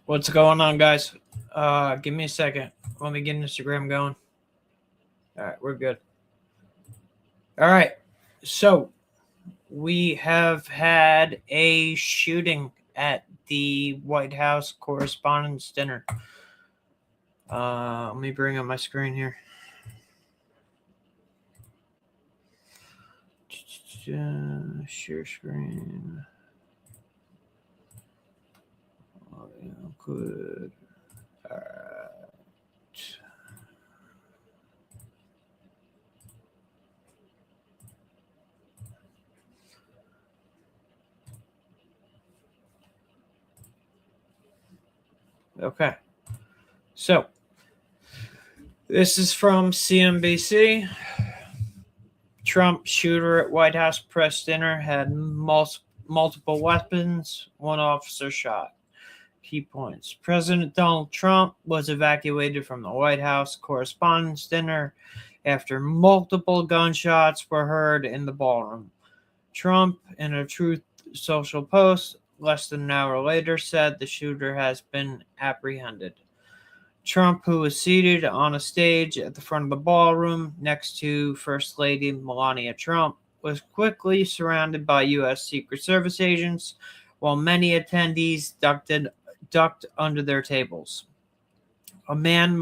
What's going on, guys? Give me a second. Let me get Instagram going. All right, we're good. All right, so we have had a shooting at the White House Correspondents Dinner. Let me bring up my screen here. Share screen. Oh, yeah, good. All right. Okay. So, this is from CNBC. Trump shooter at White House press dinner had multiple weapons, one officer shot. Key points. President Donald Trump was evacuated from the White House Correspondents' Dinner after multiple gunshots were heard in the ballroom. Trump, in a Truth Social post less than an hour later, said the shooter has been apprehended. Trump, who was seated on a stage at the front of the ballroom next to First Lady Melania Trump, was quickly surrounded by U.S. Secret Service agents, while many attendees ducked under their tables. A man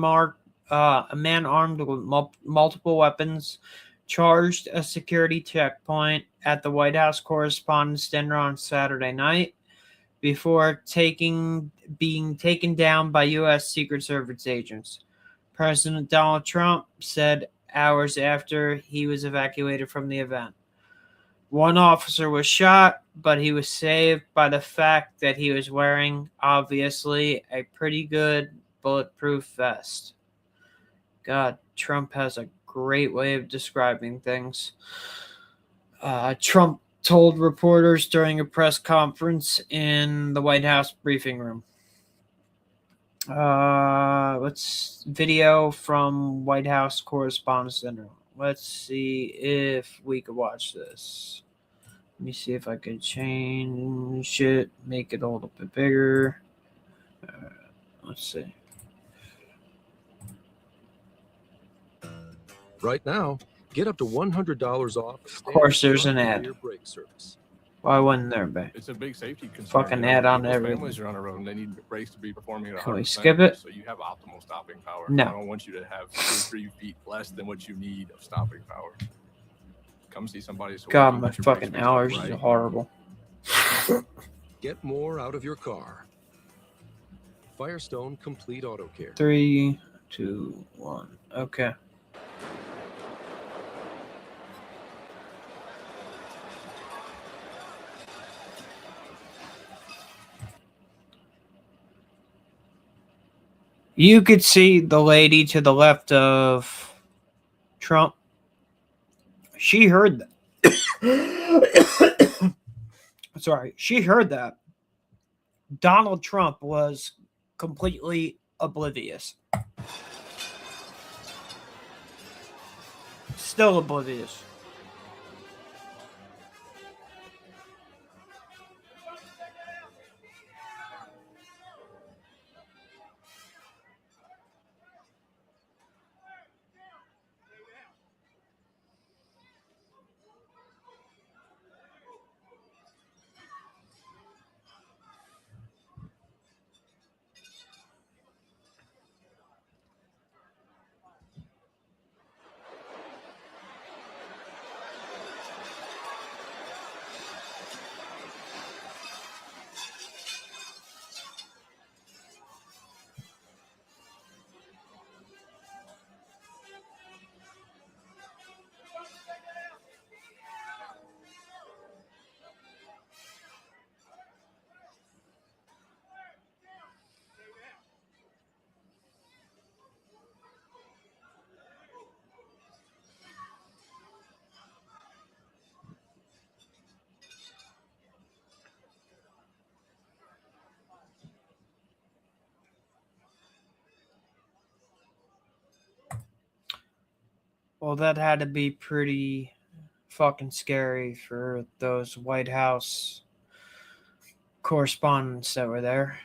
armed with multiple weapons charged a security checkpoint at the White House Correspondents' Dinner on Saturday night before being taken down by U.S. Secret Service agents. President Donald Trump said hours after he was evacuated from the event. One officer was shot, but he was saved by the fact that he was wearing, obviously, a pretty good bulletproof vest. God, Trump has a great way of describing things. Trump told reporters during a press conference in the White House briefing room. Let's video from White House Correspondents' Dinner. Let's see if we could watch this. Let me see if I can change it, make it a little bit bigger. Let's see. Right now, get up to $100 off. Of course, there's an ad. Why wasn't there, babe? It's a big safety concern. Fucking ad on everything. Families are on the road and they need brakes to be performing at 100%. Can we skip it? So you have optimal stopping power. No. I don't want you to have 2 or 3 feet less than what you need of stopping power. Come see somebody. So God, my fucking allergies are horrible. Get more out of your car. Firestone Complete Auto Care. 3, 2, 1. Okay. You could see the lady to the left of Trump. She heard that. Sorry, she heard that. Donald Trump was completely oblivious. Still oblivious. Well, that had to be pretty fucking scary for those White House correspondents that were there.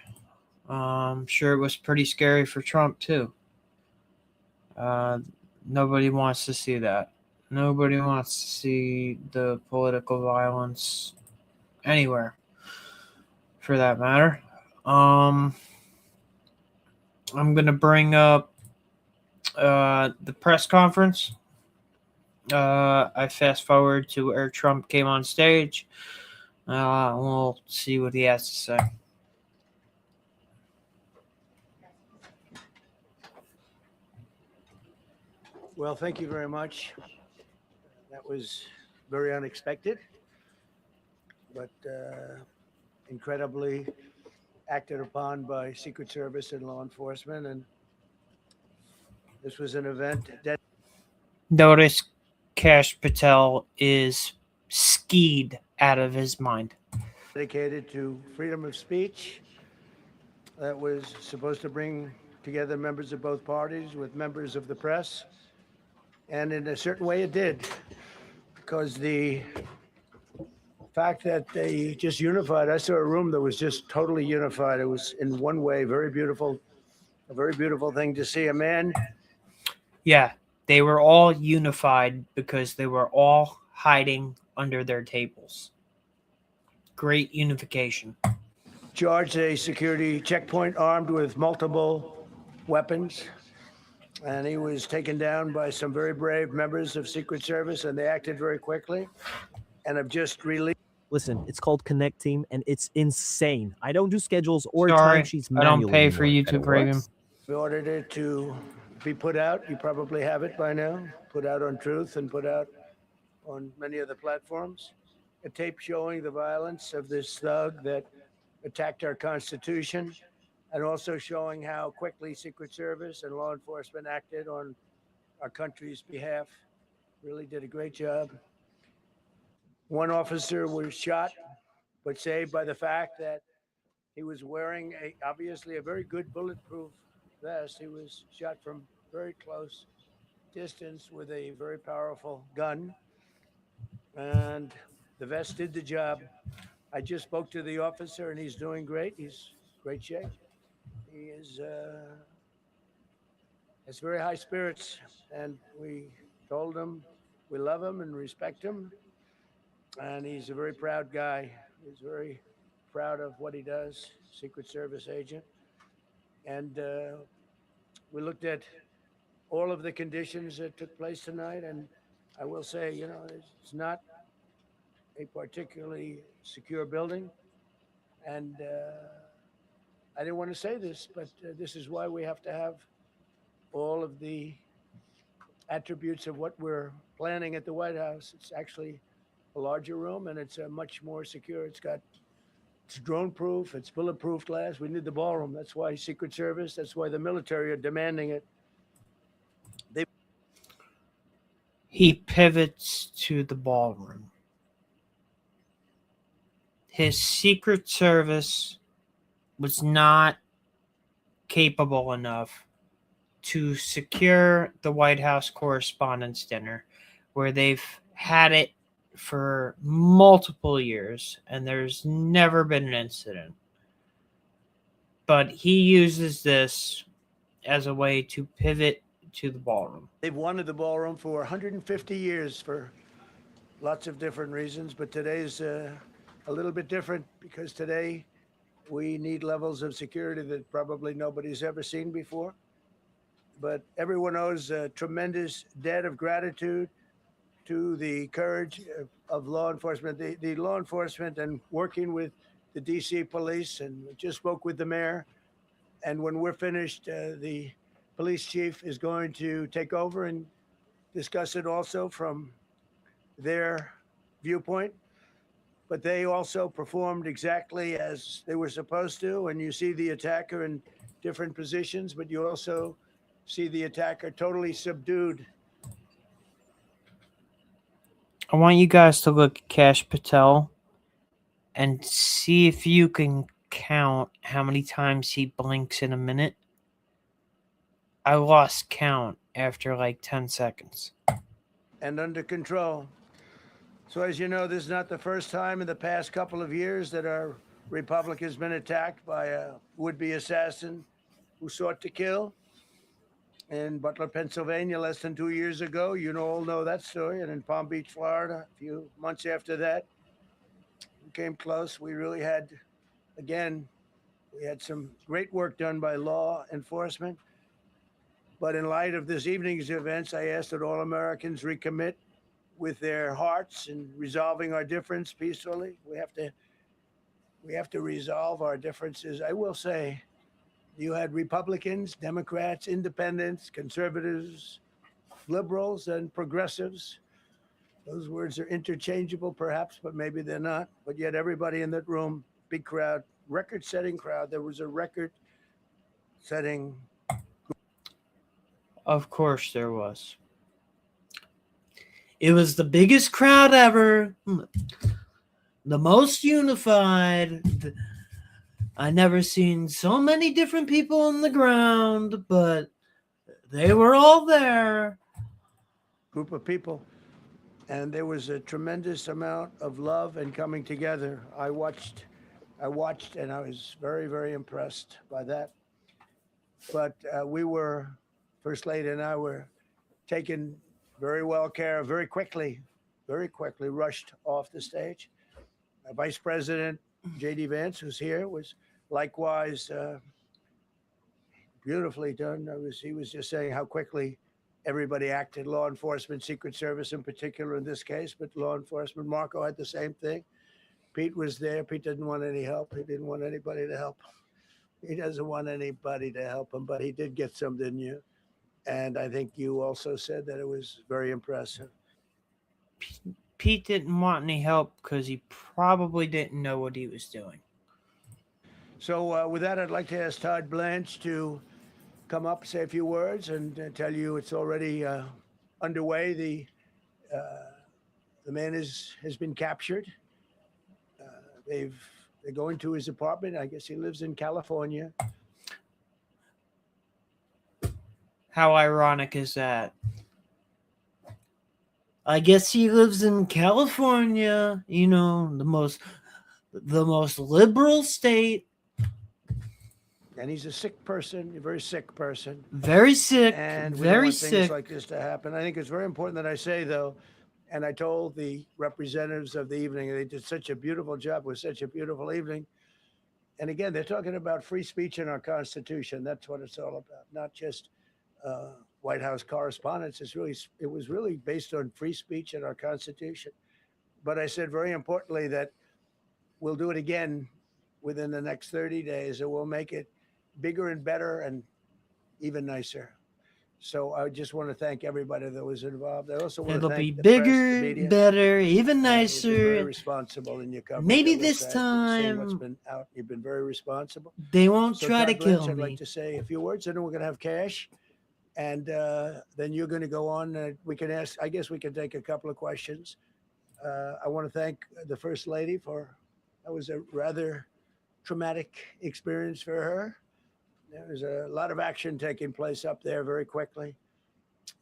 I'm sure it was pretty scary for Trump too. Nobody wants to see that. Nobody wants to see the political violence anywhere, for that matter. I'm going to bring up the press conference. I fast forward to where Trump came on stage. We'll see what he has to say. Well, thank you very much. That was very unexpected, but incredibly acted upon by Secret Service and law enforcement. And this was an event that Notice Kash Patel is skied out of his mind. dedicated to freedom of speech, that was supposed to bring together members of both parties with members of the press. And in a certain way it did, because the fact that they just unified, I saw a room that was just totally unified. It was in one way very beautiful, a very beautiful thing to see. A man. Yeah, they were all unified because they were all hiding under their tables. Great unification. Charged a security checkpoint armed with multiple weapons, and he was taken down by some very brave members of Secret Service, and they acted very quickly and have just released. Listen, it's called Connect Team, and it's insane. I don't do schedules or Sorry, timesheets I don't manually pay for anymore, YouTube and it Premium. works. We ordered it to be put out. You probably have it by now. Put out on Truth and put out on many other platforms. A tape showing the violence of this thug that attacked our Constitution, and also showing how quickly Secret Service and law enforcement acted on our country's behalf. Really did a great job. One officer was shot, but saved by the fact that he was wearing obviously a very good bulletproof vest. He was shot from very close distance with a very powerful gun, and the vest did the job. I just spoke to the officer, and he's doing great. He's in great shape. He is has very high spirits, and we told him we love him and respect him, and he's a very proud guy. He's very proud of what he does, Secret Service agent. And we looked at all of the conditions that took place tonight, and I will say, you know, it's not a particularly secure building, and I didn't want to say this, but this is why we have to have all of the attributes of what we're planning at the White House. It's actually a larger room, and it's much more secure. It's drone proof, it's bulletproof glass. We need the ballroom. That's why Secret Service, that's why the military are demanding it. He pivots to the ballroom. His Secret Service was not capable enough to secure the White House Correspondents Dinner, where they've had it for multiple years, and there's never been an incident. But he uses this as a way to pivot to the ballroom. They've wanted the ballroom for 150 years for lots of different reasons, but today's a little bit different, because today we need levels of security that probably nobody's ever seen before. But everyone owes a tremendous debt of gratitude to the courage of law enforcement, the law enforcement, and working with the DC police, and just spoke with the mayor. And when we're finished, the police chief is going to take over and discuss it also from their viewpoint. But they also performed exactly as they were supposed to. And you see the attacker in different positions, but you also see the attacker totally subdued. I want you guys to look at Kash Patel and see if you can count how many times he blinks in a minute. I lost count after like 10 seconds. And under control. So as you know, this is not the first time in the past couple of years that our Republic has been attacked by a would-be assassin who sought to kill in Butler, Pennsylvania, less than 2 years ago. You all know that story. And in Palm Beach, Florida, a few months after that, we came close. We really had, again, we had some great work done by law enforcement. But in light of this evening's events, I ask that all Americans recommit with their hearts in resolving our difference peacefully. We have to resolve our differences. I will say, you had Republicans, Democrats, independents, conservatives, liberals, and progressives. Those words are interchangeable, perhaps, but maybe they're not. But yet everybody in that room, big crowd, record-setting crowd. There was a record-setting. Of course there was. It was the biggest crowd ever. The most unified. I never seen so many different people on the ground, but they were all there. Group of people. And there was a tremendous amount of love and coming together. I watched, and I was very, very impressed by that. But we were, First Lady and I were taken very well care of very quickly, rushed off the stage. Vice President J.D. Vance, who's here, was likewise beautifully done. He was just saying how quickly everybody acted, law enforcement, Secret Service in particular in this case, but law enforcement. Marco had the same thing. Pete was there. Pete didn't want any help. He didn't want anybody to help him. He doesn't want anybody to help him, but he did get some, didn't you? And I think you also said that it was very impressive. Pete didn't want any help because he probably didn't know what he was doing. So with that, I'd like to ask Todd Blanche to come up, say a few words, and tell you it's already underway. The man has been captured. They're going to his apartment. I guess he lives in California. How ironic is that? I guess he lives in California, the most liberal state. And he's a sick person, a very sick person. Very sick, and we very don't want sick. things like this to happen. I think it's very important that I say, though, and I told the representatives of the evening, they did such a beautiful job. It was such a beautiful evening. And again, they're talking about free speech in our Constitution. That's what it's all about, not just White House correspondence. It was really based on free speech in our Constitution. But I said very importantly that we'll do it again within the next 30 days, and we'll make it bigger and better and even nicer. So I just want to thank everybody that was involved. I also want It'll to be thank the press, the bigger, media. better, even You've been nicer. very responsible in your coverage. Maybe I will this say, seeing what's time been out, you've been very responsible. they won't So try to Todd Blanche, kill I'd me. like to say a few words, and then we're going to have cash, and then you're going to go on. We can ask. I guess we can take a couple of questions. I want to thank the First Lady that was a rather traumatic experience for her. There was a lot of action taking place up there very quickly.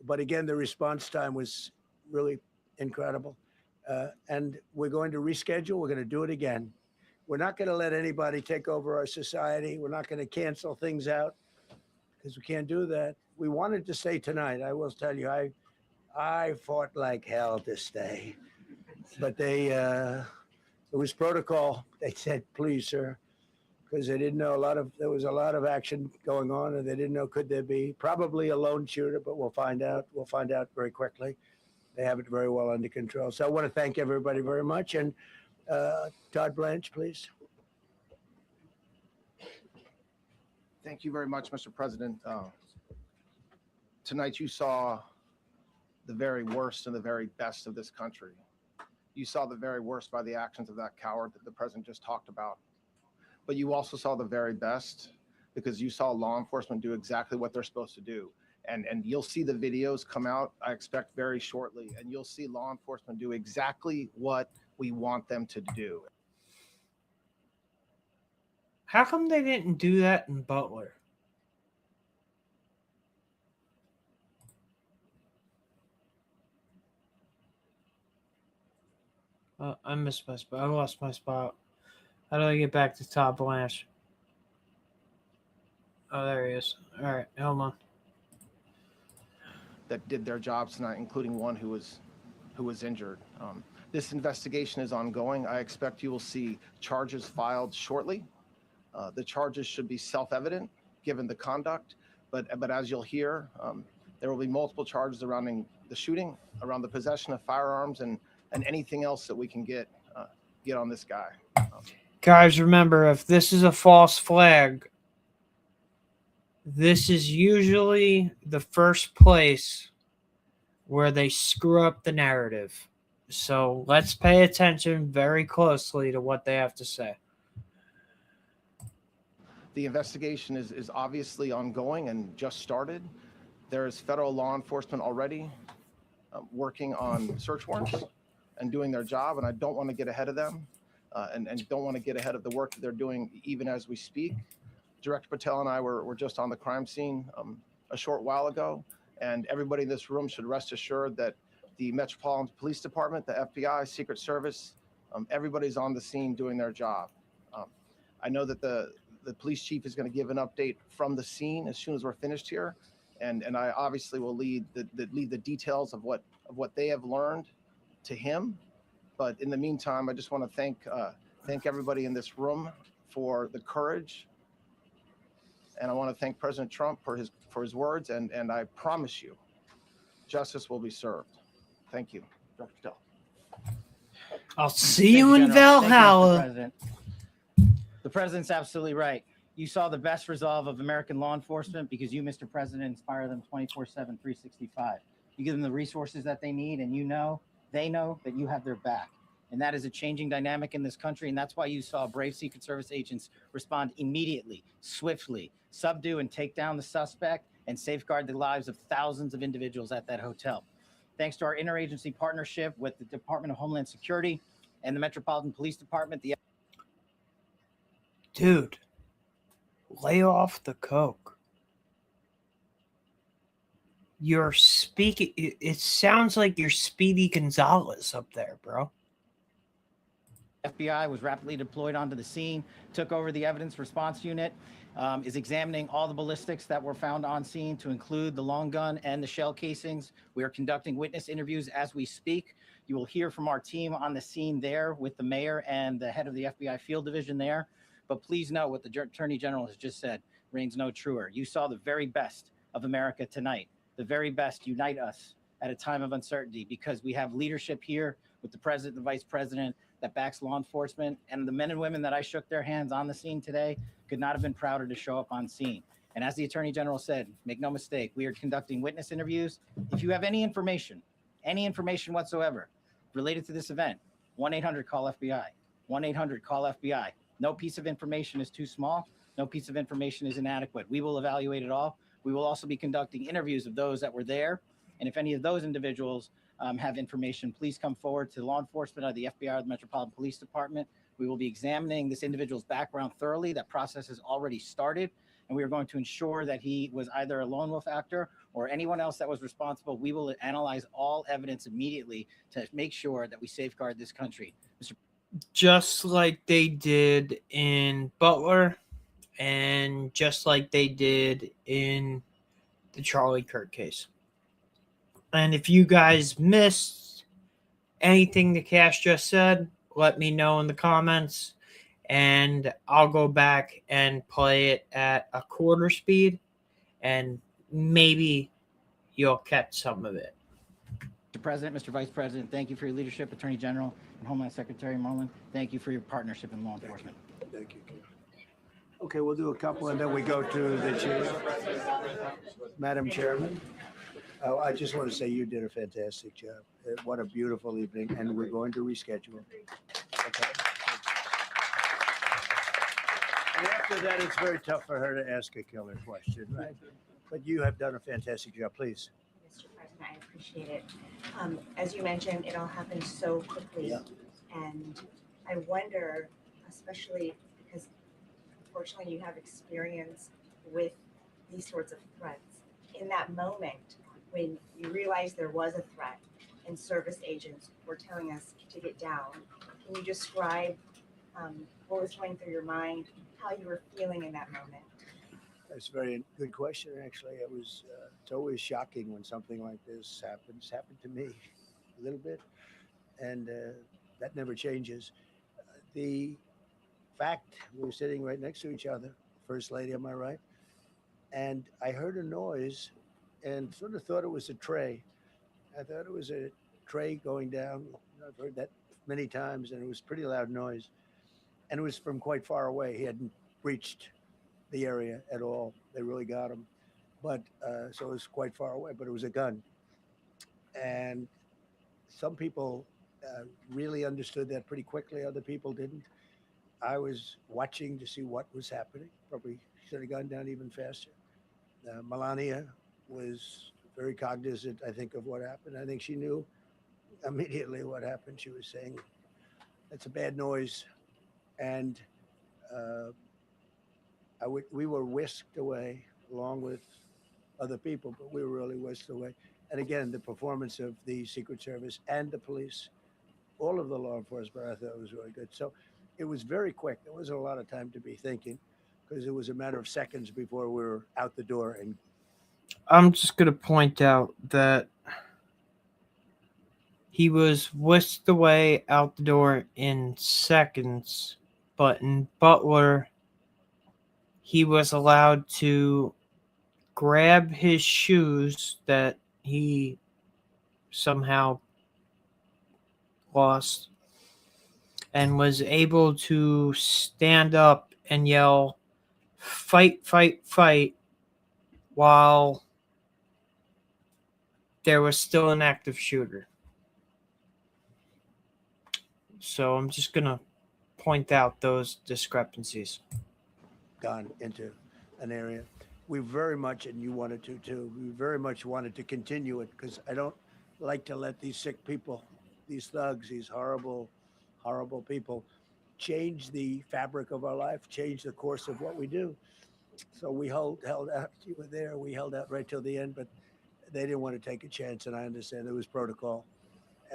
But again, the response time was really incredible. And we're going to reschedule. We're going to do it again. We're not going to let anybody take over our society. We're not going to cancel things out because we can't do that. We wanted to stay tonight. I will tell you, I fought like hell to stay. But it was protocol. They said, please, sir, because they didn't know there was a lot of action going on, and they didn't know, could there be probably a lone shooter, but we'll find out. We'll find out very quickly. They have it very well under control. So I want to thank everybody very much. And Todd Blanche, please. Thank you very much, Mr. President. Tonight you saw the very worst and the very best of this country. You saw the very worst by the actions of that coward that the president just talked about. But you also saw the very best because you saw law enforcement do exactly what they're supposed to do. And you'll see the videos come out, I expect, very shortly. And you'll see law enforcement do exactly what we want them to do. How come they didn't do that in Butler? I missed my spot. I lost my spot. How do I get back to Todd Blanche? Oh, there he is. All right, hold on. That did their jobs tonight, including one who was injured. This investigation is ongoing. I expect you will see charges filed shortly. The charges should be self-evident given the conduct, but as you'll hear, there will be multiple charges surrounding the shooting, around the possession of firearms, and anything else that we can get on this guy. Guys, remember, if this is a false flag, this is usually the first place where they screw up the narrative. So let's pay attention very closely to what they have to say. The investigation is obviously ongoing and just started. There is federal law enforcement already working on search warrants and doing their job, and I don't want to get ahead of them and don't want to get ahead of the work that they're doing even as we speak. Director Patel and I were just on the crime scene a short while ago, and everybody in this room should rest assured that the Metropolitan Police Department, the FBI, Secret Service, everybody's on the scene doing their job. I know that the police chief is going to give an update from the scene as soon as we're finished here, and I obviously will lead the details of what they have learned to him. But in the meantime, I just want to thank everybody in this room for the courage, and I want to thank President Trump for his words, and I promise you, justice will be served. Thank you, Dr. Patel. I'll see you in Valhalla. President. The president's absolutely right. You saw the best resolve of American law enforcement because you, Mr. President, inspire them 24/7, 365. You give them the resources that they need, and they know that you have their back. And that is a changing dynamic in this country, and that's why you saw brave Secret Service agents respond immediately, swiftly, subdue and take down the suspect, and safeguard the lives of thousands of individuals at that hotel. Thanks to our interagency partnership with the Department of Homeland Security and the Metropolitan Police Department, Dude, lay off the coke. You're speaking. It sounds like you're Speedy Gonzalez up there, bro. FBI was rapidly deployed onto the scene, took over the evidence response unit, is examining all the ballistics that were found on scene to include the long gun and the shell casings. We are conducting witness interviews as we speak. You will hear from our team on the scene there with the mayor and the head of the FBI field division there. But please know what the Attorney General has just said reigns no truer. You saw the very best of America tonight. The very best unite us at a time of uncertainty because we have leadership here with the president, the vice president that backs law enforcement, and the men and women that I shook their hands on the scene today could not have been prouder to show up on scene. And as the Attorney General said, make no mistake, we are conducting witness interviews. If you have any information whatsoever related to this event, 1-800-CALL-FBI, 1-800-CALL-FBI. No piece of information is too small. No piece of information is inadequate. We will evaluate it all. We will also be conducting interviews of those that were there. And if any of those individuals have information, please come forward to law enforcement or the FBI or the Metropolitan Police Department. We will be examining this individual's background thoroughly. That process has already started. And we are going to ensure that he was either a lone wolf actor or anyone else that was responsible. We will analyze all evidence immediately to make sure that we safeguard this country. Just like they did in Butler and just like they did in the Charlie Kirk case. And if you guys missed anything the Cash just said, let me know in the comments, and I'll go back and play it at a quarter speed, and maybe you'll catch some of it. Mr. President, Mr. Vice President, thank you for your leadership. Attorney General and Homeland Secretary Merlin, thank you for your partnership in law enforcement. Thank you. Okay, we'll do a couple and then we go to the chief. Madam Chairman, I just want to say you did a fantastic job. What a beautiful evening, and we're going to reschedule. Okay. And after that, it's very tough for her to ask a killer question, right? But you have done a fantastic job. Please. Mr. President, I appreciate it. As you mentioned, it all happened so quickly. Yeah. And I wonder, especially because unfortunately you have experience with these sorts of threats, in that moment when you realized there was a threat and service agents were telling us to get down, can you describe what was going through your mind, how you were feeling in that moment. That's a very good question. Actually, it's always shocking when something like this happens. Happened to me a little bit, and that never changes. The fact we were sitting right next to each other, First Lady on my right, and I heard a noise, and sort of thought it was a tray. I thought it was a tray going down. I've heard that many times, and it was pretty loud noise, and it was from quite far away. He hadn't reached the area at all. They really got him, but so it was quite far away. But it was a gun, and some people really understood that pretty quickly. Other people didn't. I was watching to see what was happening. Probably should have gone down even faster. Melania was very cognizant, I think, of what happened. I think she knew immediately what happened. She was saying, "That's a bad noise," and we were whisked away along with other people, but we were really whisked away. And again, the performance of the Secret Service and the police, all of the law enforcement, I thought was really good. So it was very quick. There wasn't a lot of time to be thinking because it was a matter of seconds before we were out the door. And I'm just going to point out that he was whisked away out the door in seconds, but in Butler, he was allowed to grab his shoes that he somehow lost and was able to stand up and yell, "Fight, fight, fight," while there was still an active shooter. So I'm just going to point out those discrepancies. gone into an area. We very much, and you wanted to too, we very much wanted to continue it because I don't like to let these sick people, these thugs, these horrible, horrible people change the fabric of our life, change the course of what we do. So we held out. You were there. We held out right till the end, but they didn't want to take a chance, and I understand there was protocol.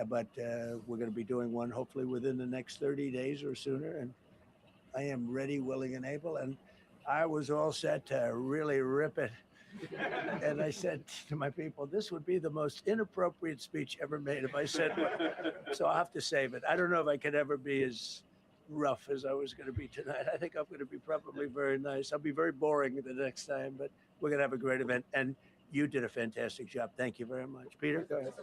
But we're going to be doing one hopefully within the next 30 days or sooner, and I am ready, willing, and able. And I was all set to really rip it. And I said to my people, this would be the most inappropriate speech ever made if I said one. So I'll have to save it. I don't know if I could ever be as rough as I was going to be tonight. I think I'm going to be probably very nice. I'll be very boring the next time, but we're going to have a great event. And you did a fantastic job. Thank you very much. Peter, go ahead.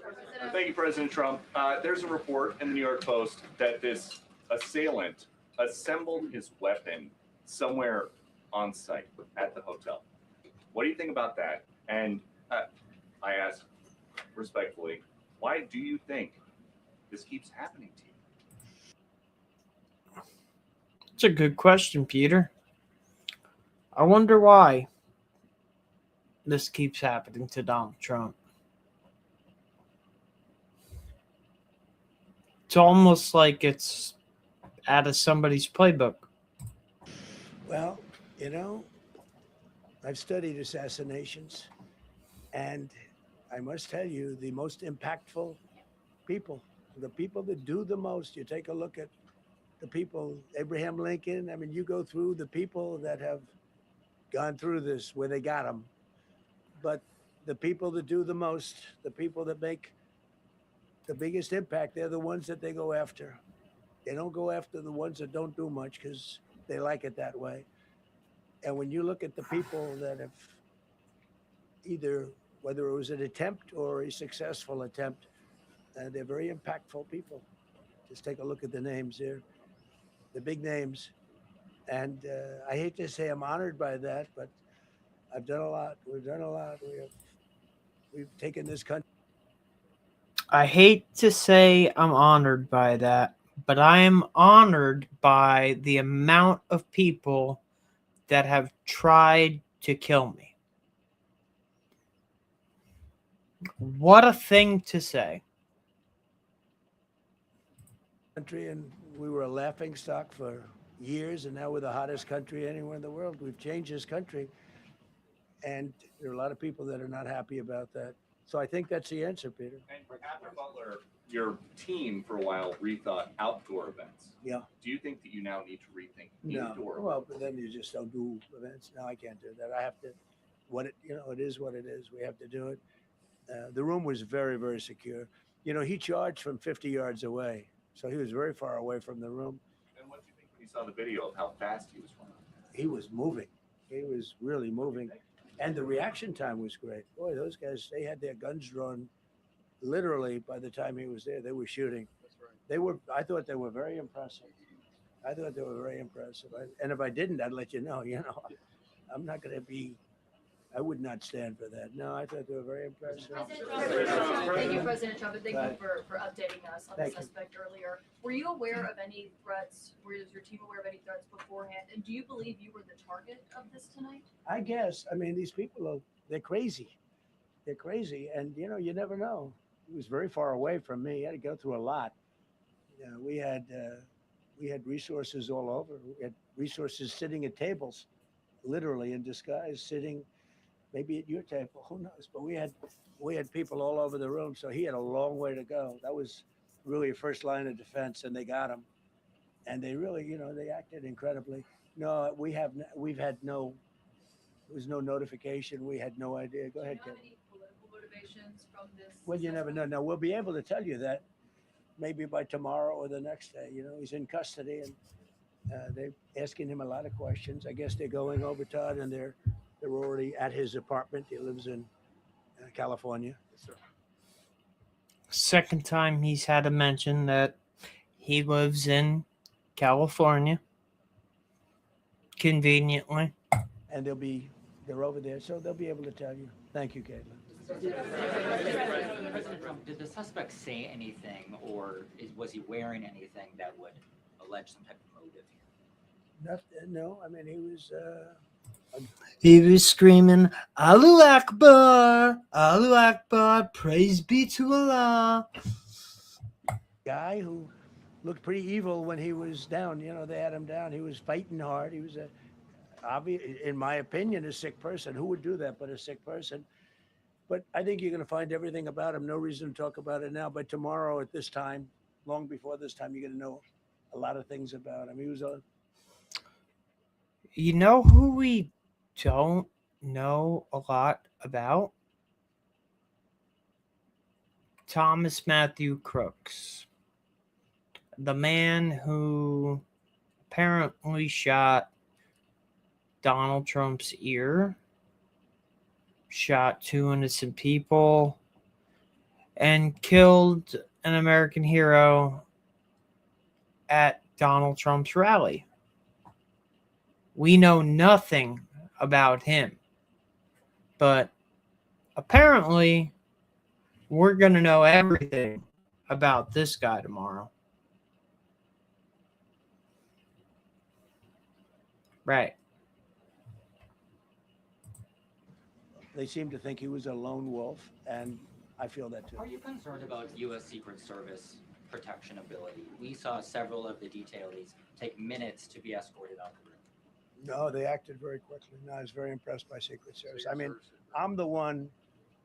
Thank you, President Trump. There's a report in the New York Post that this assailant assembled his weapon somewhere on site at the hotel. What do you think about that? And I ask respectfully, why do you think this keeps happening to you? It's a good question, Peter. I wonder why this keeps happening to Donald Trump. It's almost like it's out of somebody's playbook. Well, you know, I've studied assassinations, and I must tell you, the most impactful people, the people that do the most, you take a look at the people, Abraham Lincoln, I mean, you go through the people that have gone through this, where they got them. But the people that do the most, the people that make the biggest impact, they're the ones that they go after. They don't go after the ones that don't do much because they like it that way. And when you look at the people that have either, whether it was an attempt or a successful attempt, they're very impactful people. Just take a look at the names there, the big names. And I hate to say I'm honored by that, but I've done a lot. We've done a lot. We've taken this country. I hate to say I'm honored by that, but I am honored by the amount of people that have tried to kill me. What a thing to say. Country, and we were a laughing stock for years, and now we're the hottest country anywhere in the world. We've changed this country, and there are a lot of people that are not happy about that. So I think that's the answer, Peter. And after Butler, your team for a while rethought outdoor events. Yeah. Do you think that you now need to rethink No. indoor? Well, but then you just don't do events. No, I can't do that. I have to. It is what it is. We have to do it. The room was very, very secure. He charged from 50 yards away, so he was very far away from the room. And what do you think when you saw the video of how fast he was running? He was moving. He was really moving, and the reaction time was great. Boy, those guys, they had their guns drawn. Literally, by the time he was there, they were shooting. I thought they were very impressive. And if I didn't, I'd let you know. I'm not going to be. I would not stand for that. No, I thought they were very impressive. Thank you, President Trump, and thank Bye. you for updating us on Thank the you. suspect earlier. Were you aware of any threats? Was your team aware of any threats beforehand? And do you believe you were the target of this tonight? I guess. I mean, these people they're crazy. They're crazy. And, you never know. He was very far away from me. He had to go through a lot. We had resources all over. We had resources sitting at tables, literally in disguise, sitting maybe at your table. Who knows? But we had people all over the room. So he had a long way to go. That was really a first line of defense, and they got him. And they really, they acted incredibly. No, there was no notification. We had no idea. Go ahead, Do you Kevin. have any political motivations from this? Well, you never know. Now, we'll be able to tell you that maybe by tomorrow or the next day. He's in custody, and they're asking him a lot of questions. I guess they're going over, Todd, and they're already at his apartment. He lives in California. Second time he's had to mention that he lives in California. Conveniently. And they're over there, so they'll be able to tell you. Thank you, Caitlin. President Trump, did the suspect say anything, or was he wearing anything that would allege some type of motive here? No, I mean, He was screaming, Allahu Akbar, praise be to Allah. Guy who looked pretty evil when he was down. They had him down. He was fighting hard. He was in my opinion, a sick person. Who would do that but a sick person? But I think you're going to find everything about him. No reason to talk about it now. But tomorrow at this time, long before this time, you're going to know a lot of things about him. He was a. You know who we don't know a lot about? Thomas Matthew Crooks. The man who apparently shot Donald Trump's ear, shot 2 innocent people, and killed an American hero at Donald Trump's rally. We know nothing about him, but apparently we're going to know everything about this guy tomorrow. Right. They seem to think he was a lone wolf, and I feel that too. Are you concerned about U.S. Secret Service protection ability? We saw several of the detailees take minutes to be escorted out the room. No, they acted very quickly. No, I was very impressed by Secret Service. I mean, I'm the one,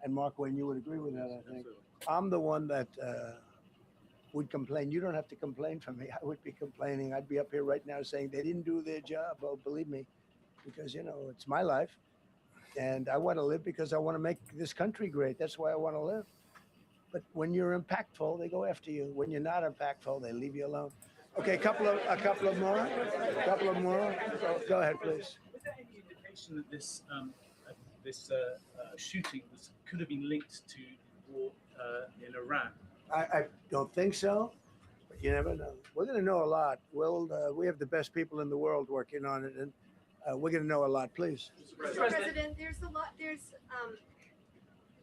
and Mark Wayne, you would agree with that, I think. I'm the one that would complain. You don't have to complain for me. I would be complaining. I'd be up here right now saying they didn't do their job. Oh, believe me, because, it's my life. And I want to live because I want to make this country great. That's why I want to live. But when you're impactful, they go after you. When you're not impactful, they leave you alone. Okay, a couple of more. Go ahead, please. Was there any indication that this shooting could have been linked to the war in Iran? I don't think so, but you never know. We're going to know a lot. We have the best people in the world working on it, and we're going to know a lot. Please. Mr. President, there's a lot.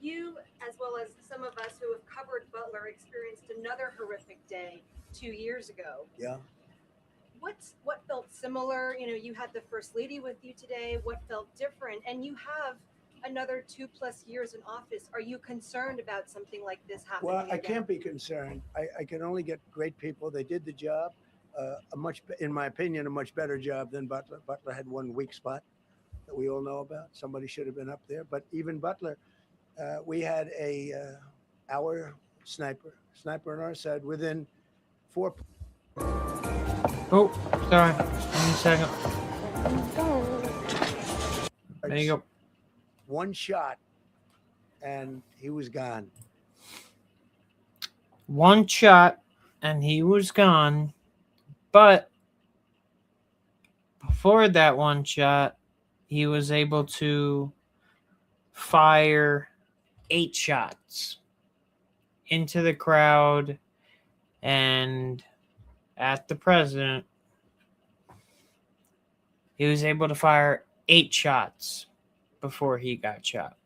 You, as well as some of us who have covered Butler, experienced another horrific day 2 years ago. Yeah. What felt similar? You had the First Lady with you today. What felt different? And you have another 2+ years in office. Are you concerned about something like this happening? Well, I again? can't be concerned. I can only get great people. They did the job, in my opinion, a much better job than Butler. Butler had one weak spot that we all know about. Somebody should have been up there. But even Butler, We had our sniper on our side within 4. Oh, sorry. Give me a second. There you go. One shot, and he was gone. One shot, and he was gone. But before that one shot, he was able to fire 8 shots into the crowd and at the president. He was able to fire 8 shots before he got shot.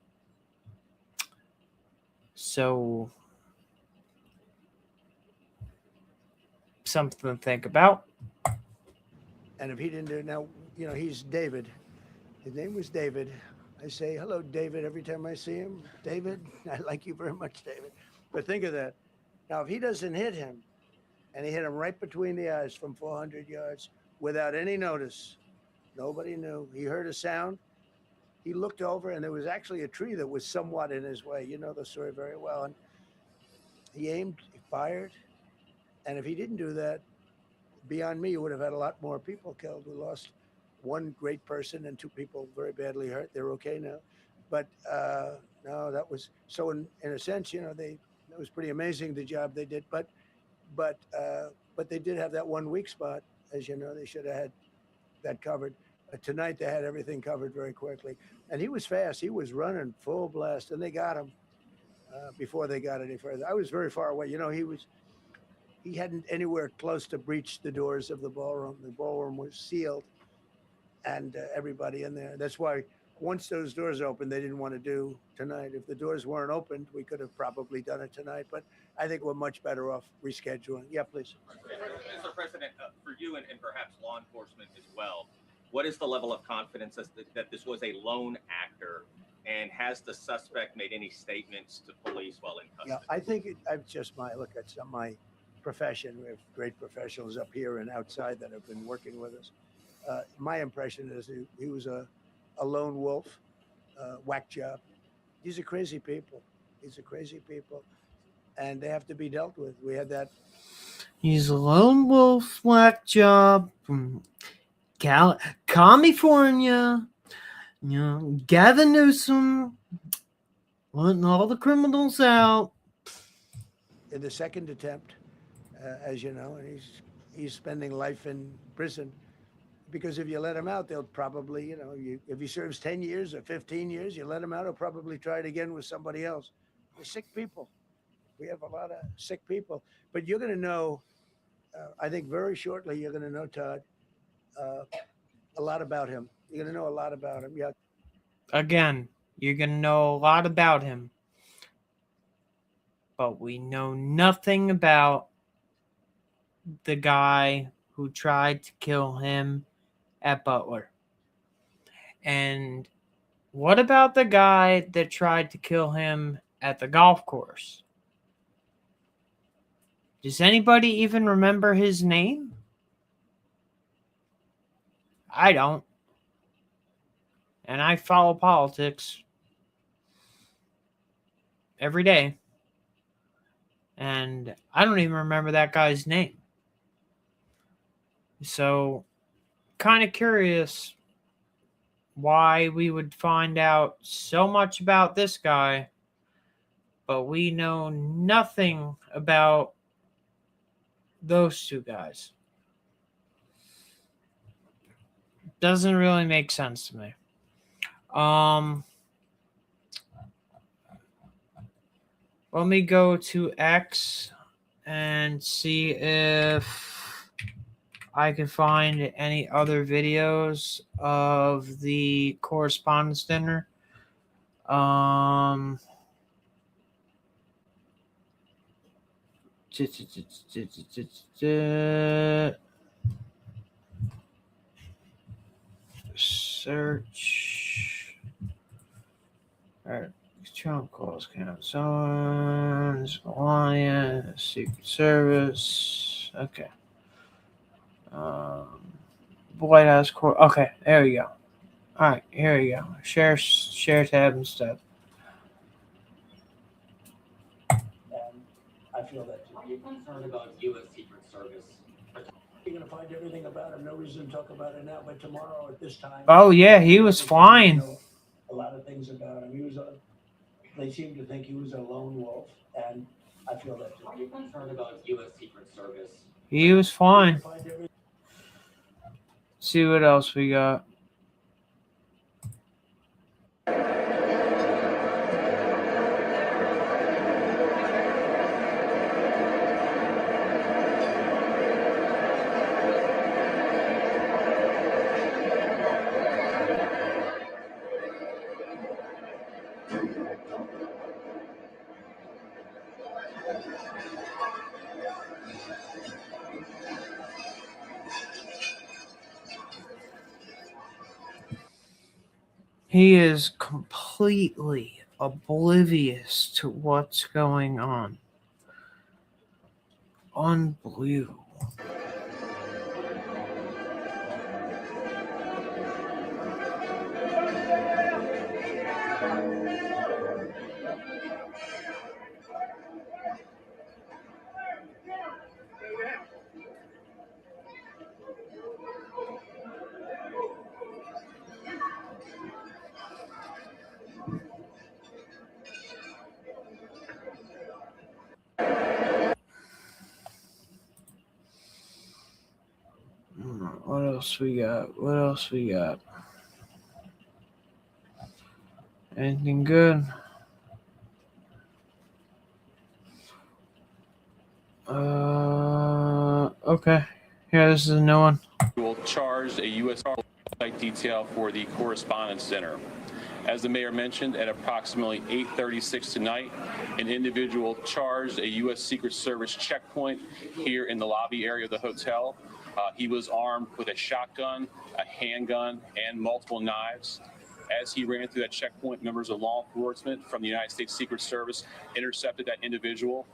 So, something to think about. And if he didn't do it now, he's David. His name was David. I say, hello, David, every time I see him. David, I like you very much, David. But think of that. Now, if he doesn't hit him, and he hit him right between the eyes from 400 yards without any notice, nobody knew. He heard a sound. He looked over, and there was actually a tree that was somewhat in his way. You know the story very well. And he aimed, he fired. And if he didn't do that, beyond me, you would have had a lot more people killed. We lost one great person and 2 people very badly hurt. They're okay now. But no, that was so. In a sense, it was pretty amazing the job they did. But they did have that one weak spot, as you know. They should have had that covered. But tonight they had everything covered very quickly. And he was fast. He was running full blast, and they got him before they got any further. I was very far away. He hadn't anywhere close to breach the doors of the ballroom. The ballroom was sealed, and everybody in there. That's why once those doors opened, they didn't want to do tonight. If the doors weren't opened, we could have probably done it tonight. But I think we're much better off rescheduling. Yeah, please. Mr. President, for you and perhaps law enforcement as well, what is the level of confidence that this was a lone actor? And has the suspect made any statements to police while in custody? Yeah, I think I've just it's my profession. We have great professionals up here and outside that have been working with us. My impression is he was a lone wolf, whack job. These are crazy people. And they have to be dealt with. We had that. He's a lone wolf, whack job from California. Gavin Newsom letting all the criminals out. In the second attempt, as you know, and he's spending life in prison. Because if you let him out, they'll probably, if he serves 10 years or 15 years, you let him out, he'll probably try it again with somebody else. We're sick people. We have a lot of sick people. But you're going to know, I think very shortly, you're going to know, Todd, a lot about him. You're going to know a lot about him. Yeah. Again, you're going to know a lot about him. But we know nothing about the guy who tried to kill him at Butler. And what about the guy that tried to kill him at the golf course? Does anybody even remember his name? I don't. And I follow politics every day. And I don't even remember that guy's name. So, kind of curious why we would find out so much about this guy, but we know nothing about those 2 guys. Doesn't really make sense to me. Let me go to X and see if I can find any other videos of the Correspondents Dinner. Search. All right. Trump calls concerns, Alliance, Secret Service. Okay. White House Court. Okay, there we go. All right, here we go. Share tab and stuff. I feel that too. Are you concerned about U.S. Secret Service? You're gonna find everything about him. No reason to talk about it now, but tomorrow at this time. Oh yeah, he was fine. A lot of things about him. They seem to think he was a lone wolf, and I feel that too. Are you concerned about U.S. Secret Service? He was fine. See what else we got. He is completely oblivious to what's going on. Unbelievable. What else we got? What else we got? Anything good? Okay. Here, this is a new one. Will charge a U.S. site detail for the Correspondents Dinner. As the mayor mentioned, at approximately 8:36 tonight, an individual charged a U.S. Secret Service checkpoint here in the lobby area of the hotel. He was armed with a shotgun, a handgun, and multiple knives. As he ran through that checkpoint, members of law enforcement from the United States Secret Service intercepted that individual.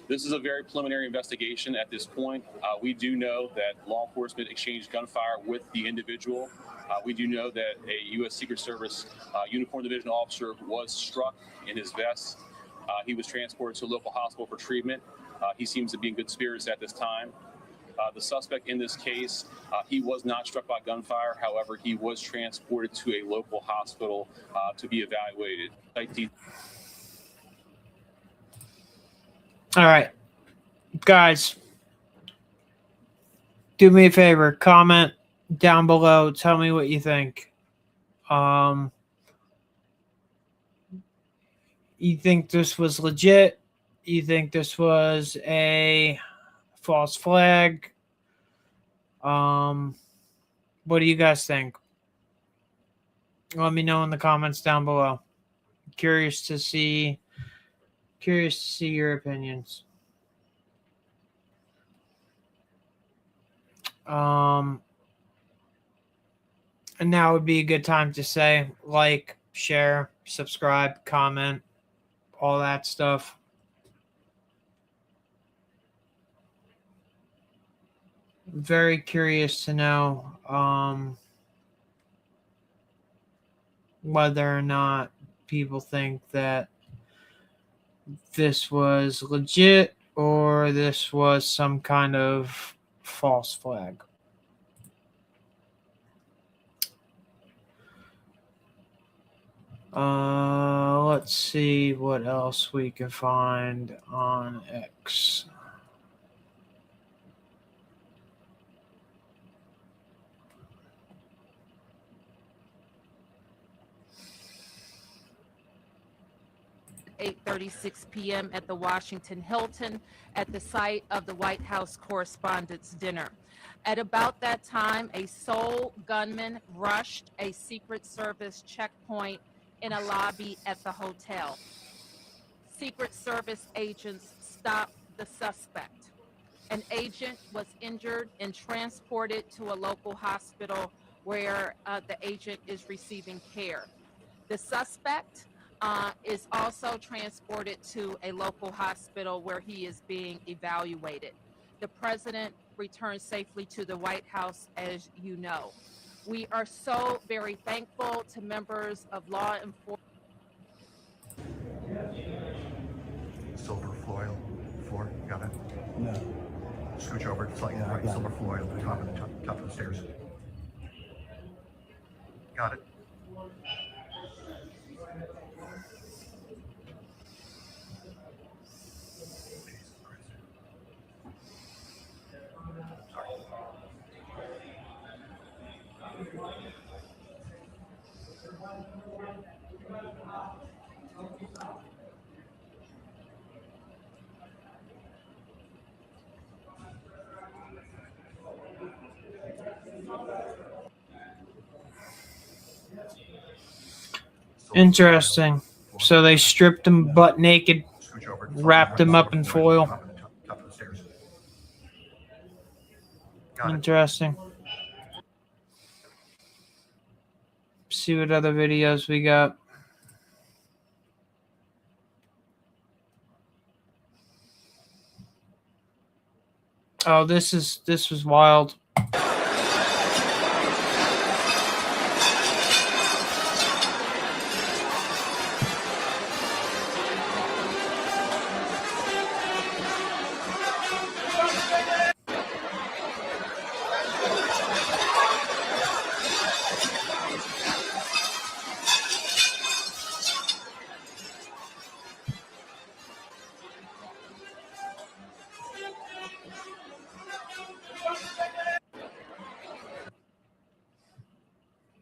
This is a very preliminary investigation at this point. We do know that law enforcement exchanged gunfire with the individual. We do know that a U.S. Secret Service uniformed division officer was struck in his vest. He was transported to a local hospital for treatment. He seems to be in good spirits at this time. The suspect in this case, he was not struck by gunfire. However, he was transported to a local hospital to be evaluated. All right, guys, do me a favor, comment down below, tell me what you think. You think this was legit? You think this was a false flag? What do you guys think? Let me know in the comments down below. Curious to see your opinions. And now would be a good time to say like, share, subscribe, comment, all that stuff. Very curious to know whether or not people think that this was legit or this was some kind of false flag. Let's see what else we can find on X. At 8:36 p.m. at the Washington Hilton at the site of the White House Correspondents Dinner. At about that time, a sole gunman rushed a Secret Service checkpoint in a lobby at the hotel. Secret Service agents stopped the suspect. An agent was injured and transported to a local hospital where the agent is receiving care. The suspect is also transported to a local hospital where he is being evaluated. The president returned safely to the White House, as you know. We are so very thankful to members of law enforcement. Silver foil, No. Scooch over, it's like right silver Floyd at the top of the stairs. Got it. Interesting. So they stripped him butt naked, wrapped him up in foil. Top of the stairs. Interesting. See what other videos we got. Oh, this was wild.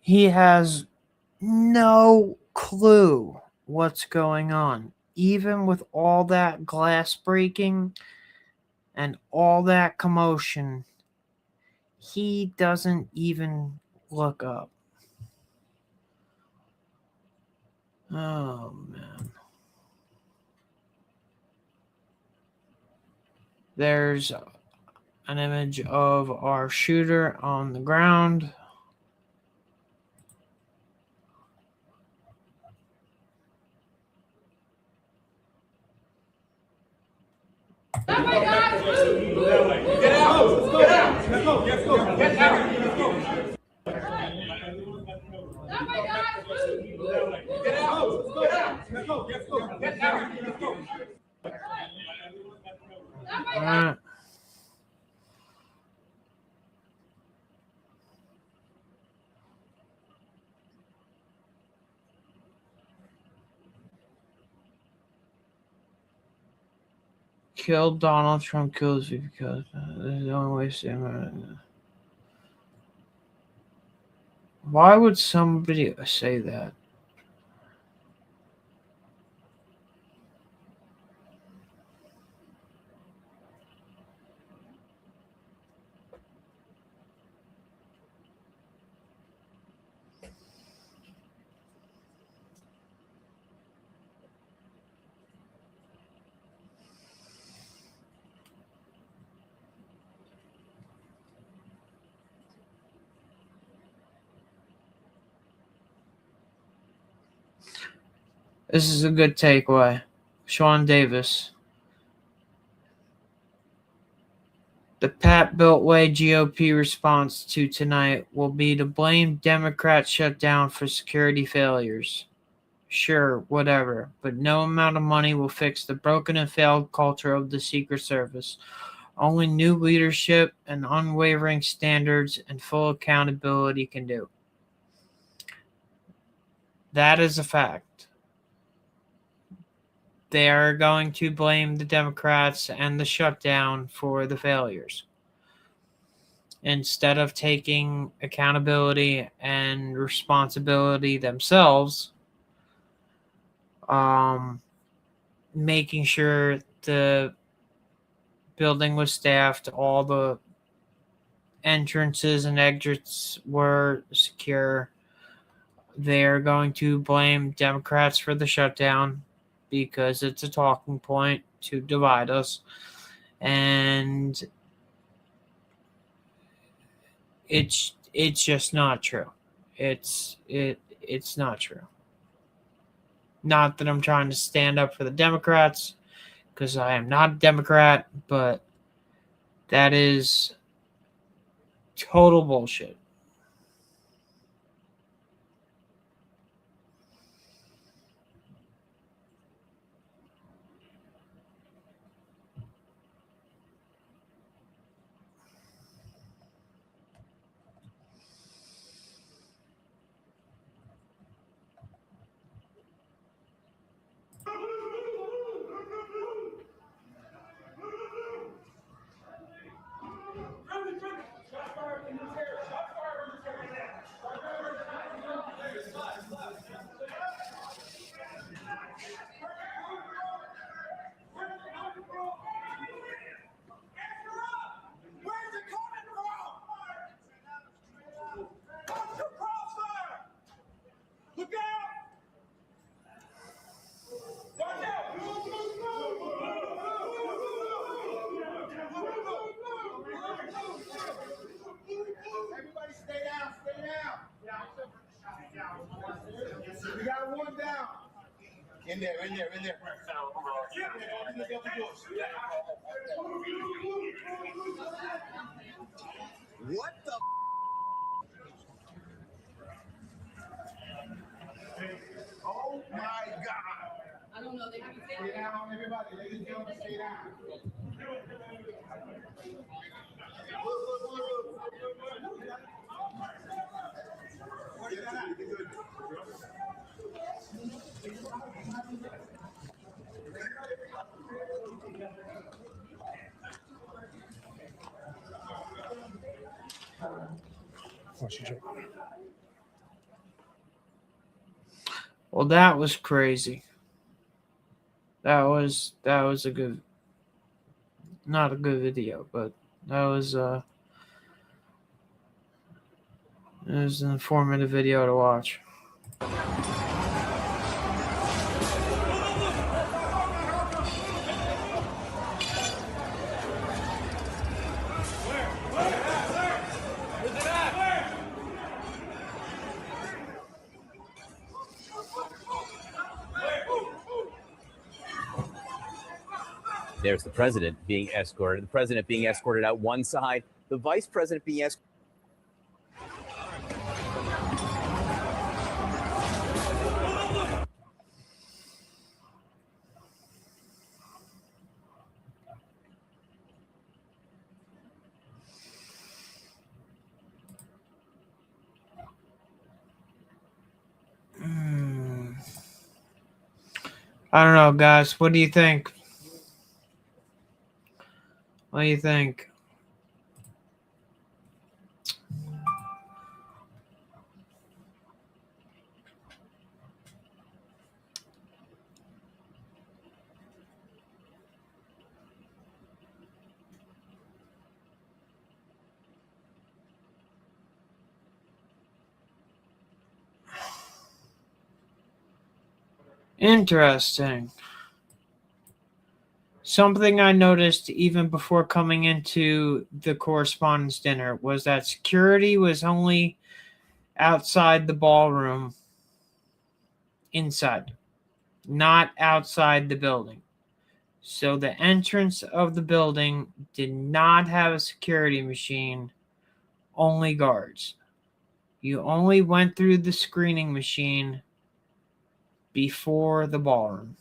He has no clue what's going on. Even with all that glass breaking and all that commotion, he doesn't even look up. Oh, man. There's an image of our shooter on the ground. Get out! Get out! Let's go! Let's go! Get out! Let's go! Get out! Let's go! Let's go! Get out! Let's go! All right. Kill Donald Trump kills you because this is the only way to stay alive. Why would somebody say that? This is a good takeaway. Sean Davis. The Pat Beltway GOP response to tonight will be to blame Democrat shutdown for security failures. Sure, whatever, but no amount of money will fix the broken and failed culture of the Secret Service. Only new leadership and unwavering standards and full accountability can do. That is a fact. They are going to blame the Democrats and the shutdown for the failures, instead of taking accountability and responsibility themselves, making sure the building was staffed, all the entrances and exits were secure. They're going to blame Democrats for the shutdown because it's a talking point to divide us. And it's just not true. It's not true. Not that I'm trying to stand up for the Democrats, because I am not a Democrat, but that is total bullshit. In there. What the? Oh my God. I don't know. They have to stay down, everybody. Ladies and gentlemen, stay down. Well, that was crazy. That was a good, not a good video, but that was it was an informative video to watch. There's the president being escorted. The president being escorted out one side. The vice president being escorted. I don't know, guys. What do you think? What do you think? Interesting. Something I noticed even before coming into the correspondence dinner was that security was only outside the ballroom, inside, not outside the building. So the entrance of the building did not have a security machine, only guards. You only went through the screening machine before the ballroom.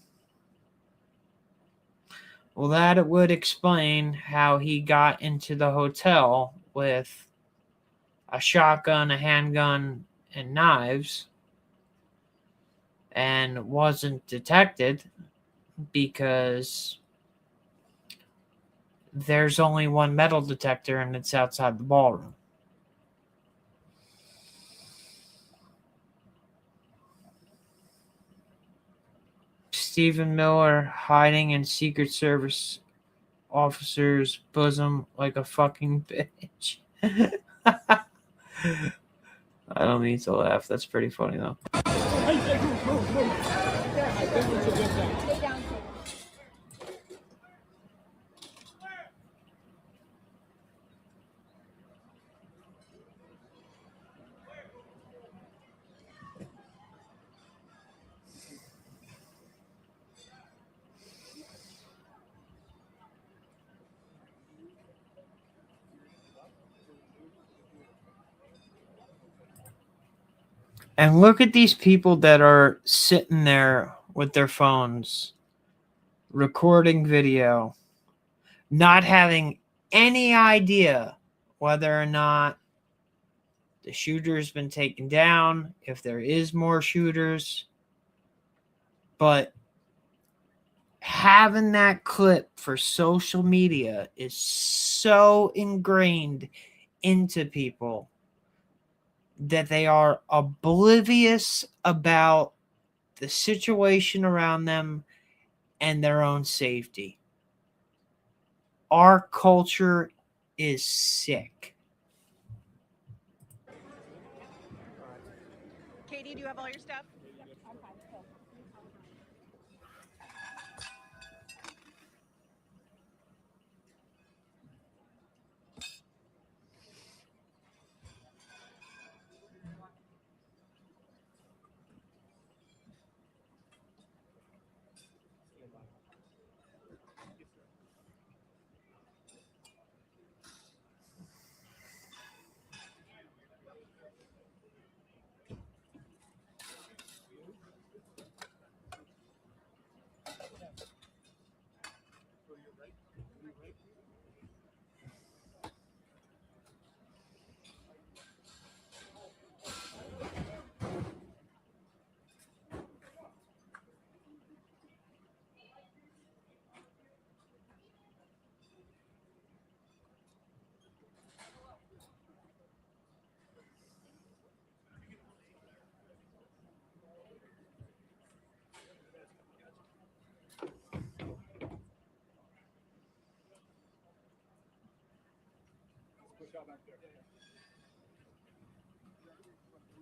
Well, that would explain how he got into the hotel with a shotgun, a handgun, and knives and wasn't detected because there's only one metal detector and it's outside the ballroom. Stephen Miller hiding in Secret Service officer's bosom like a fucking bitch. I don't mean to laugh. That's pretty funny, though. And look at these people that are sitting there with their phones, recording video, not having any idea whether or not the shooter's been taken down, if there is more shooters. But having that clip for social media is so ingrained into people that they are oblivious about the situation around them and their own safety. Our culture is sick. Katie, do you have all your stuff?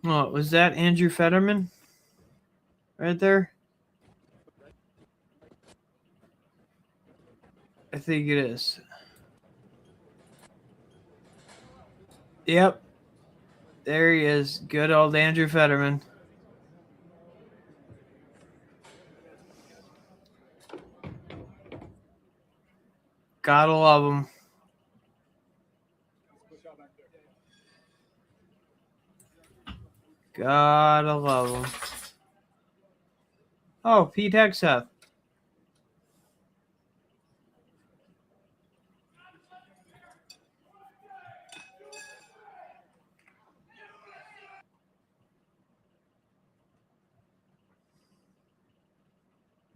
Oh, was that Andrew Fetterman? Right there? I think it is. Yep. There he is. Good old Andrew Fetterman. Gotta love him. Gotta love him. Oh, Pete Hegseth.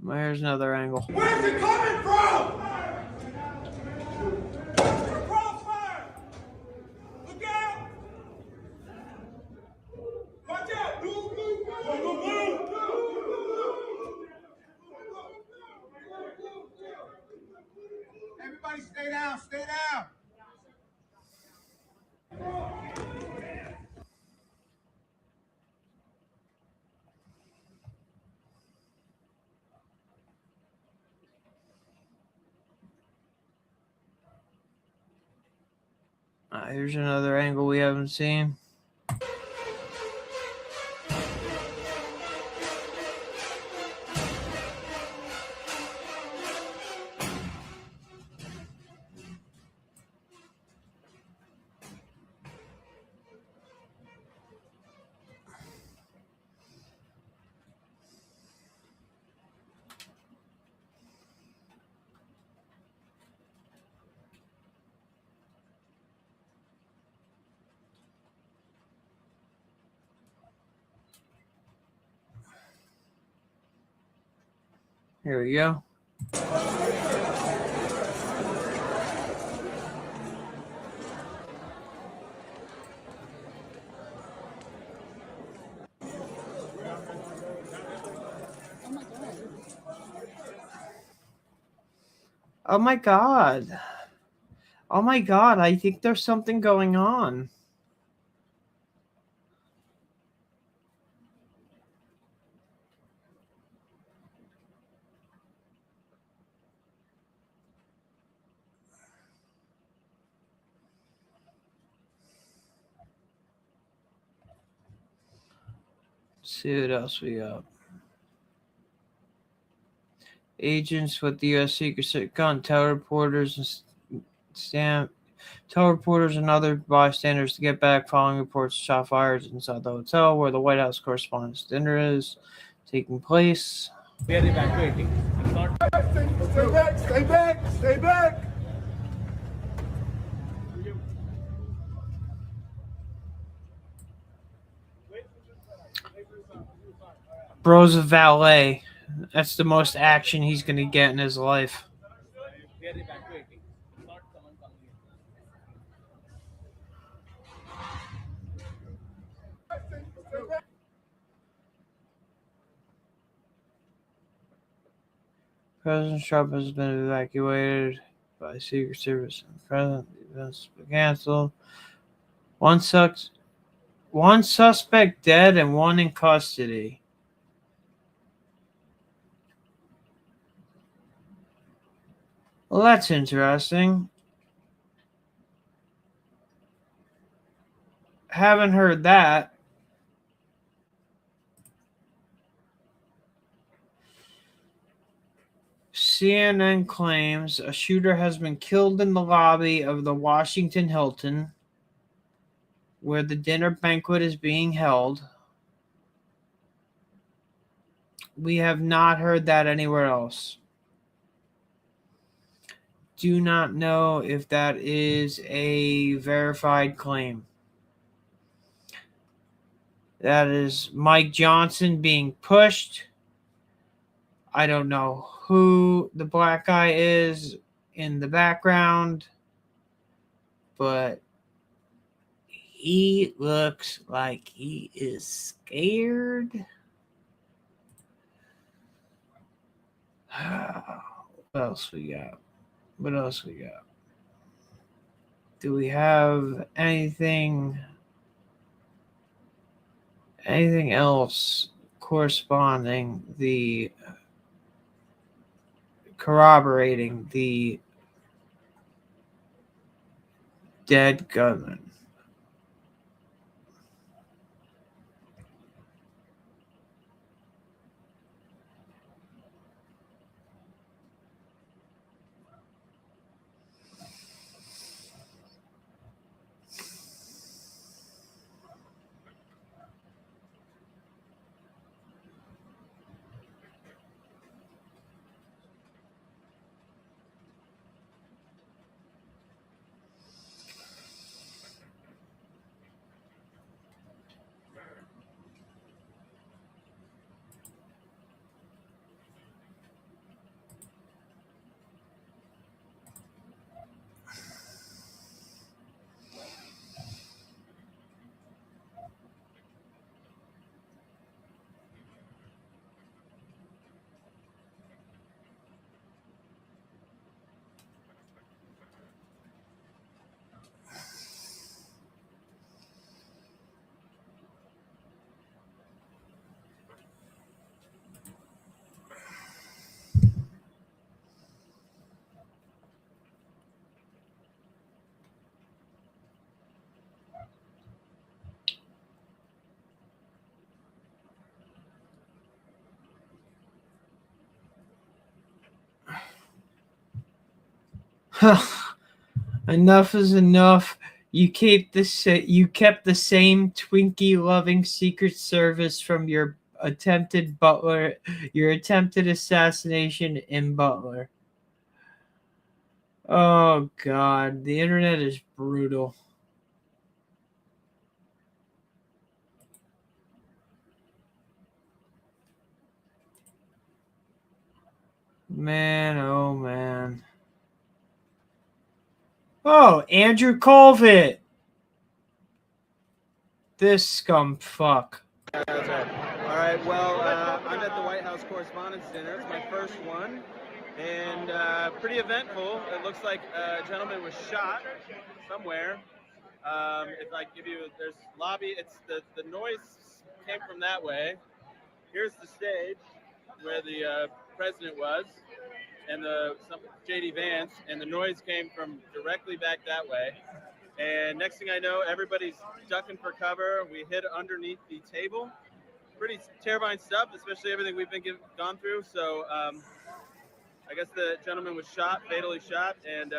Well, here's another angle. Where's it coming from? Crossfire! Look out! Watch out! Move, move, move! Everybody stay down, stay down! Here's another angle we haven't seen. Here we go. Oh my God. Oh my God. I think there's something going on. Let's see what else we got. Agents with the U.S. Secret Service gun tell reporters and other bystanders to get back following reports of shot fired inside the hotel where the White House Correspondents Dinner is taking place. We are evacuating. Stay back, stay back, stay back! Bro's a valet. That's the most action he's going to get in his life. We are evacuating. Not someone coming in. President Trump has been evacuated by Secret Service and the President. The events have been canceled. One suspect dead and one in custody. Well, that's interesting. Haven't heard that. CNN claims a shooter has been killed in the lobby of the Washington Hilton, where the dinner banquet is being held. We have not heard that anywhere else. Do not know if that is a verified claim. That is Mike Johnson being pushed. I don't know who the black guy is in the background, but he looks like he is scared. What else we got? What else we got? Do we have anything else corroborating the dead gunman? Enough is enough. You kept the same Twinkie-loving Secret Service from your attempted assassination in Butler. Oh God, the internet is brutal. Man, oh man. Oh, Andrew Colvett. This scum fuck. All right, well, I'm at the White House Correspondents Dinner. It's my first one, and pretty eventful. It looks like a gentleman was shot somewhere. If I give you, there's lobby, it's the noise came from that way. Here's the stage where the president was, and J.D. Vance, and the noise came from directly back that way. And next thing I know, everybody's ducking for cover. We hid underneath the table. Pretty terrifying stuff, especially everything we've been gone through. So I guess the gentleman was shot, fatally shot, and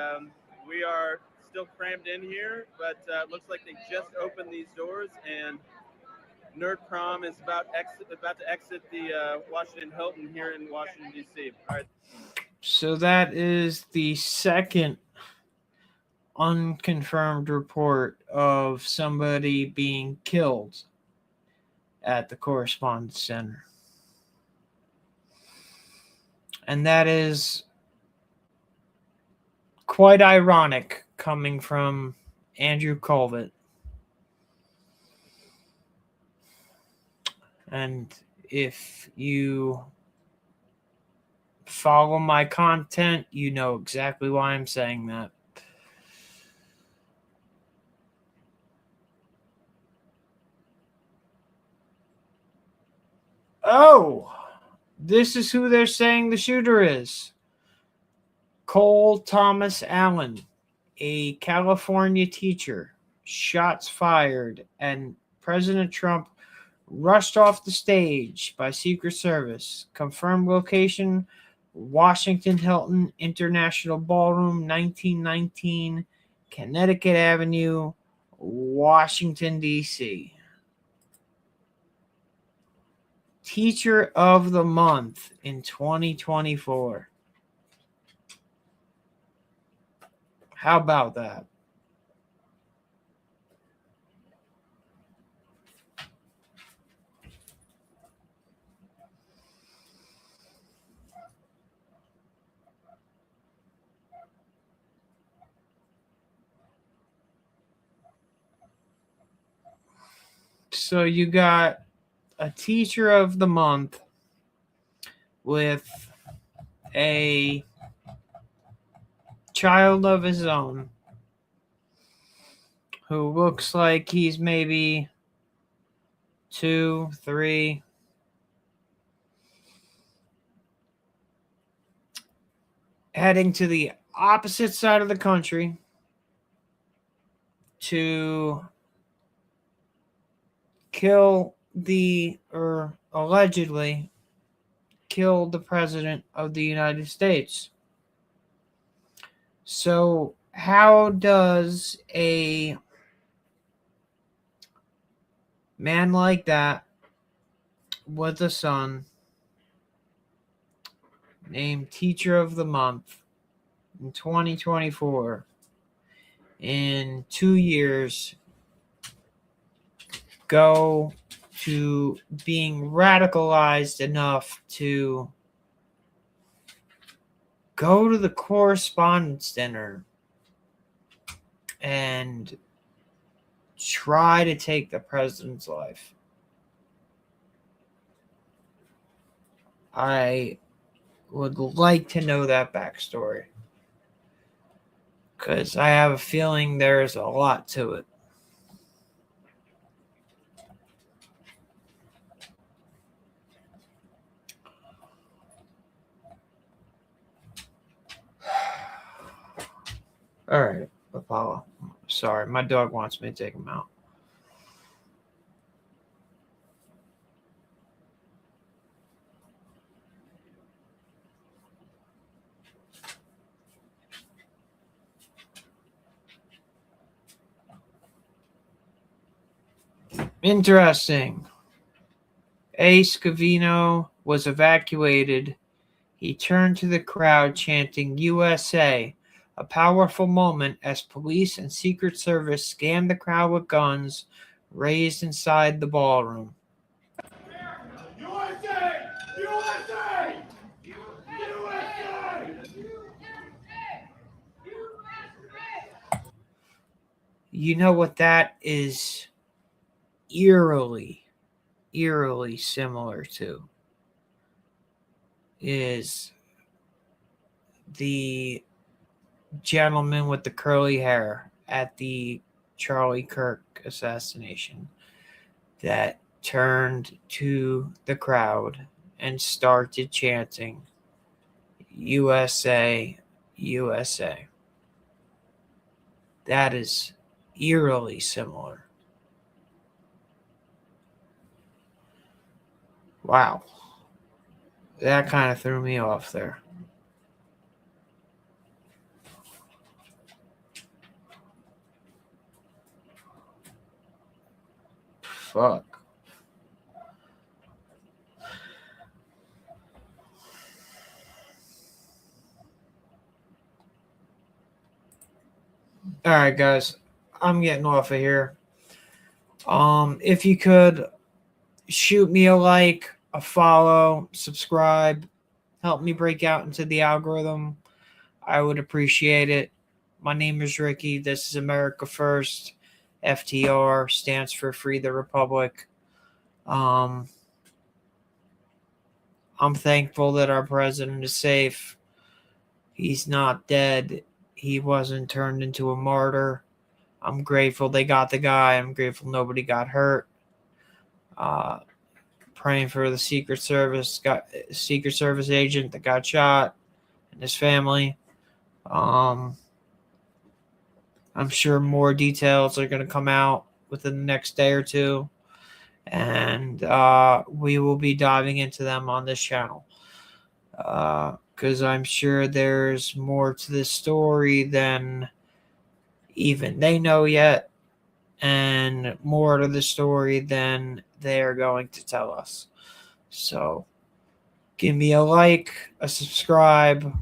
we are still crammed in here. But it looks like they just opened these doors, and Nerd Prom is about to exit the Washington Hilton here in Washington, D.C. All right. So that is the second unconfirmed report of somebody being killed at the Correspondents Center. And that is quite ironic coming from Andrew Colvett. And if you follow my content, you know exactly why I'm saying that. Oh, this is who they're saying the shooter is. Cole Thomas Allen, a California teacher. Shots fired, and President Trump rushed off the stage by Secret Service. Confirmed location, Washington Hilton International Ballroom, 1919 Connecticut Avenue, Washington, D.C. Teacher of the Month in 2024. How about that? So you got a teacher of the month with a child of his own who looks like he's maybe 2, 3. Heading to the opposite side of the country to allegedly kill the President of the United States. So, how does a man like that with a son named Teacher of the Month in 2024, in 2 years, go to being radicalized enough to go to the Correspondents Dinner and try to take the president's life? I would like to know that backstory, because I have a feeling there's a lot to it. All right, Apollo. Sorry, my dog wants me to take him out. Interesting. A. Scavino was evacuated. He turned to the crowd chanting USA, a powerful moment as police and Secret Service scanned the crowd with guns raised inside the ballroom. USA! USA! USA! You know what that is eerily similar to is the gentleman with the curly hair at the Charlie Kirk assassination that turned to the crowd and started chanting USA, USA. That is eerily similar. Wow. That kind of threw me off there. Fuck. All right, guys. I'm getting off of here. If you could shoot me a like, a follow, subscribe, help me break out into the algorithm, I would appreciate it. My name is Ricky. This is America First. FTR stands for Free the Republic. I'm thankful that our president is safe. He's not dead. He wasn't turned into a martyr. I'm grateful they got the guy. I'm grateful nobody got hurt. Praying for the Secret Service agent that got shot and his family. I'm sure more details are going to come out within the next day or two, and we will be diving into them on this channel, because I'm sure there's more to this story than even they know yet, and more to the story than they are going to tell us. So give me a like, a subscribe.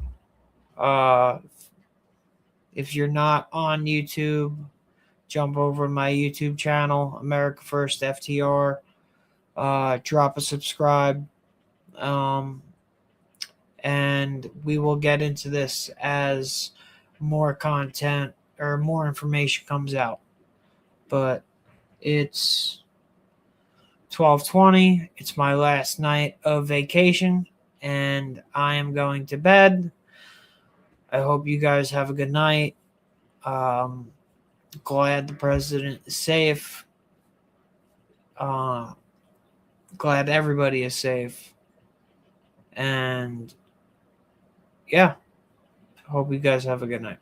If you're not on YouTube, jump over to my YouTube channel, AmericaFirstFTR. Drop a subscribe. And we will get into this as more content or more information comes out. But it's 12:20. It's my last night of vacation, and I am going to bed. I hope you guys have a good night. Glad the president is safe. Glad everybody is safe. And yeah, hope you guys have a good night.